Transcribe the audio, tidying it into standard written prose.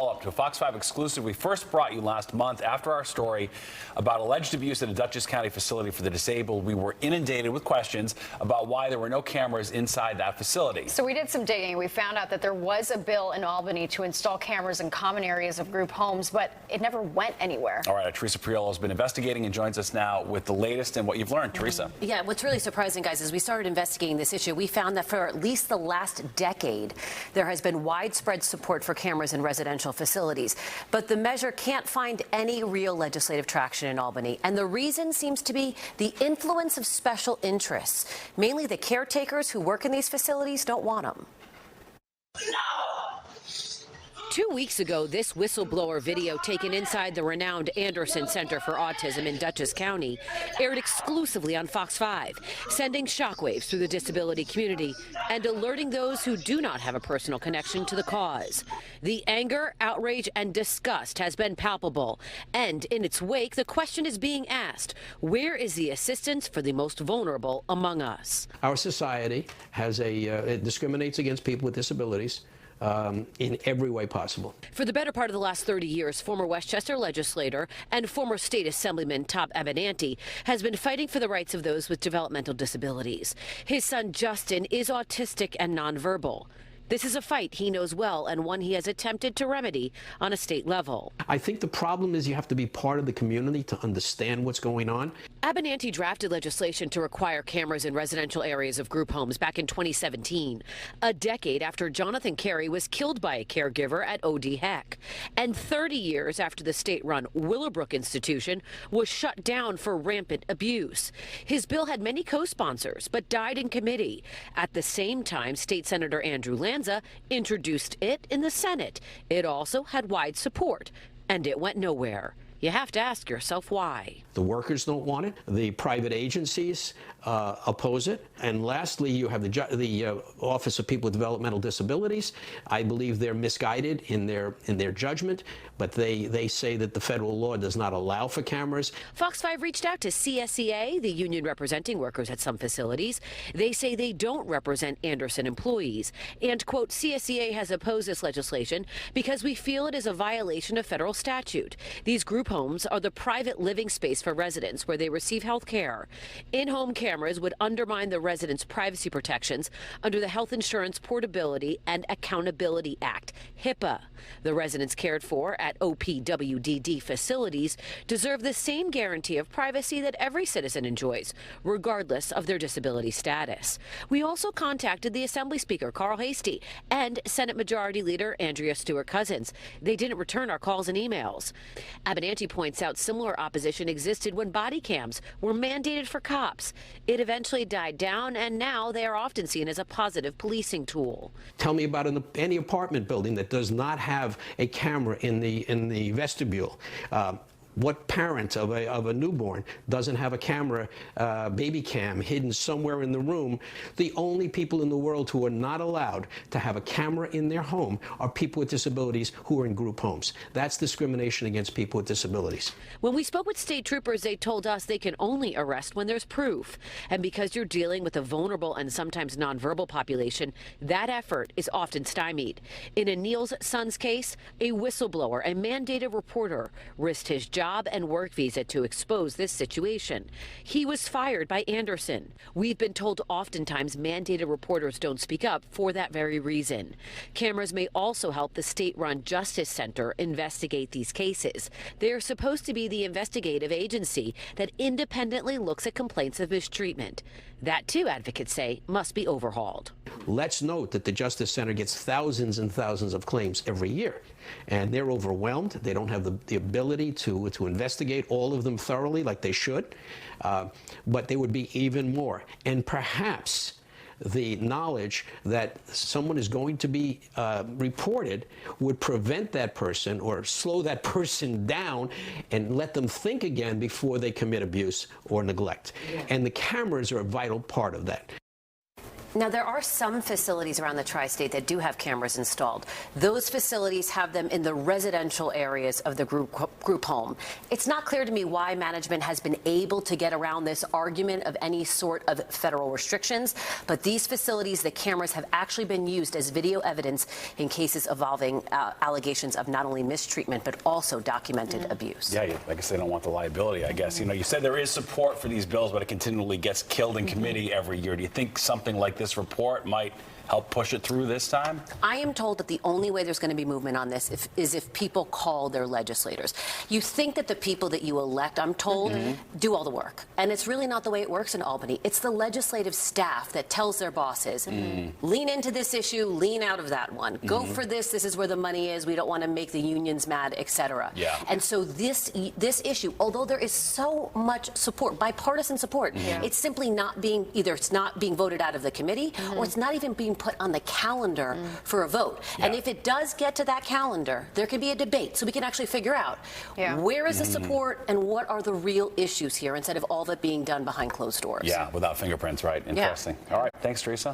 follow-up to a Fox 5 exclusive we first brought you last month after our story about alleged abuse at a Dutchess County facility for the disabled. We were inundated with questions about why there were no cameras inside that facility. So we did some digging. We found out that there was a bill in Albany to install cameras in common areas of group homes, but it never went anywhere. All right, Teresa Priolo has been investigating and joins us now with the latest and what you've learned. Teresa. Yeah, what's really surprising, guys, is we started investigating this issue. We found that for at least the last decade, there has been widespread support for cameras in residential facilities. But the measure can't find any real legislative traction in Albany. And the reason seems to be the influence of special interests. Mainly the caretakers who work in these facilities don't want them. No! 2 weeks ago, this whistleblower video taken inside the renowned Anderson Center for Autism in Dutchess County aired exclusively on Fox 5, sending shockwaves through the disability community and alerting those who do not have a personal connection to the cause. The anger, outrage, and disgust has been palpable, and in its wake, the question is being asked, where is the assistance for the most vulnerable among us? Our society has it discriminates against people with disabilities. In every way possible. For the better part of the last 30 years, former Westchester legislator and former state Assemblyman Tom Abinanti has been fighting for the rights of those with developmental disabilities. His son Justin is autistic and nonverbal. This is a fight he knows well and one he has attempted to remedy on a state level. I think the problem is you have to be part of the community to understand what's going on. Abinanti drafted legislation to require cameras in residential areas of group homes back in 2017, a decade after Jonathan Carey was killed by a caregiver at OD Heck, and 30 years after the state-run Willowbrook institution was shut down for rampant abuse. His bill had many co-sponsors, but died in committee. At the same time, State Senator Andrew Lanza introduced it in the Senate. It also had wide support, and it went nowhere. You have to ask yourself why. The workers don't want it. The private agencies oppose it. And lastly, you have the Office of People with Developmental Disabilities. I believe they're misguided in their judgment, but they say that the federal law does not allow for cameras. Fox 5 reached out to CSEA, the union representing workers at some facilities. They say they don't represent Anderson employees. And, quote, CSEA has opposed this legislation because we feel it is a violation of federal statute. These group homes are the private living space for residents where they receive health care. In-home cameras would undermine the residents' privacy protections under the Health Insurance Portability and Accountability Act, HIPAA. The residents cared for at OPWDD facilities deserve the same guarantee of privacy that every citizen enjoys, regardless of their disability status. We also contacted the Assembly Speaker, Carl Hastie, and Senate Majority Leader Andrea Stewart-Cousins. They didn't return our calls and emails. Abinanti points out similar opposition existed when body cams were mandated for cops. It eventually died down, and now they are often seen as a positive policing tool. Tell me about any apartment building that does not have a camera in the vestibule. What parent of a newborn doesn't have a camera, baby cam, hidden somewhere in the room? The only people in the world who are not allowed to have a camera in their home are people with disabilities who are in group homes. That's discrimination against people with disabilities. When we spoke with state troopers, they told us they can only arrest when there's proof. And because you're dealing with a vulnerable and sometimes nonverbal population, that effort is often stymied. In Anil's son's case, a whistleblower, a mandated reporter, risked his job and work visa to expose this situation. He was fired by Anderson. We've been told oftentimes mandated reporters don't speak up for that very reason. Cameras may also help the state-run Justice Center investigate these cases. They're supposed to be the investigative agency that independently looks at complaints of mistreatment. That, too, advocates say, must be overhauled. Let's note that the Justice Center gets thousands and thousands of claims every year, and they're overwhelmed. They don't have the ability to investigate all of them thoroughly like they should, but there would be even more. And perhaps the knowledge that someone is going to be reported would prevent that person or slow that person down and let them think again before they commit abuse or neglect. And the cameras are a vital part of that. Now, there are some facilities around the tri-state that do have cameras installed. Those facilities have them in the residential areas of the group home. It's not clear to me why management has been able to get around this argument of any sort of federal restrictions, but these facilities, the cameras have actually been used as video evidence in cases involving allegations of not only mistreatment, but also documented abuse. Yeah, I guess they don't want the liability, I guess. You know, you said there is support for these bills, but it continually gets killed in committee every year. Do you think something like this report might help push it through this time? I am told that the only way there's going to be movement on this is if people call their legislators. You think that the people that you elect, I'm told, do all the work. And it's really not the way it works in Albany. It's the legislative staff that tells their bosses, lean into this issue, lean out of that one. Go for this. This is where the money is. We don't want to make the unions mad, etc. Yeah. And so this issue, although there is so much support, bipartisan support, it's simply not being, either it's not being voted out of the committee or it's not even being put on the calendar for a vote. And if it does get to that calendar, there can be a debate so we can actually figure out where is the support and what are the real issues here instead of all of it being done behind closed doors. Yeah, without fingerprints, right? Interesting. All right. Thanks, Teresa.